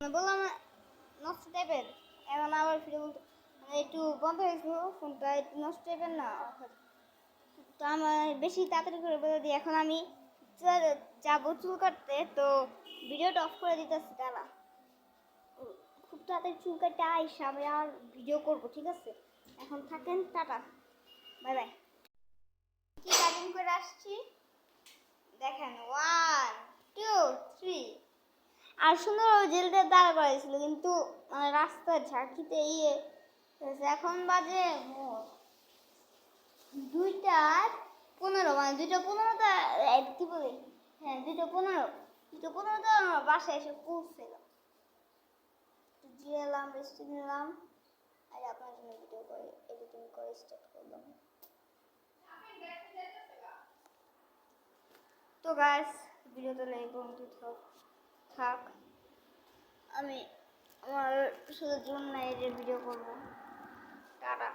বললাম নষ্ট টাইপের, এখন আবার ফিরে বলতে একটু বন্ধ হয়েছিল ফোনটা, একটু নষ্ট টাইপের না। তো আমার বেশি তাড়াতাড়ি করে বলে দিই, এখন আমি যাবো চুল কাটতে, তো ভিডিওটা অফ করে দিতেছি। তারা খুব তাড়াতাড়ি চুল কাটতে আইসা আমি আর ভিডিও করবো, ঠিক আছে? এখন থাকেন, টাটা, বাই বাই। কি কাটিং করে আসছি দেখেন, 1 2 3। আর সুন্দর জেলটা দাঁড়া করাইছিল, কিন্তু মানে রাস্তার ঝাঁকিতে এখন বাজে 2টা 15, মানে 2টা 15টা কি বলে, হ্যাঁ 2টা 15 তো আমার বাসায় এসে পৌঁছছিল। জিরালাম, রেস্ট নিলাম, আর আপনার জন্য ভিডিও করে এডিটিং করে স্টার্ট করলাম। তো গাইস, ভিডিওটা লাইক বন্ধু থাক, আমি আমার শুধু জন্য এই যে ভিডিও করবো। টাটা।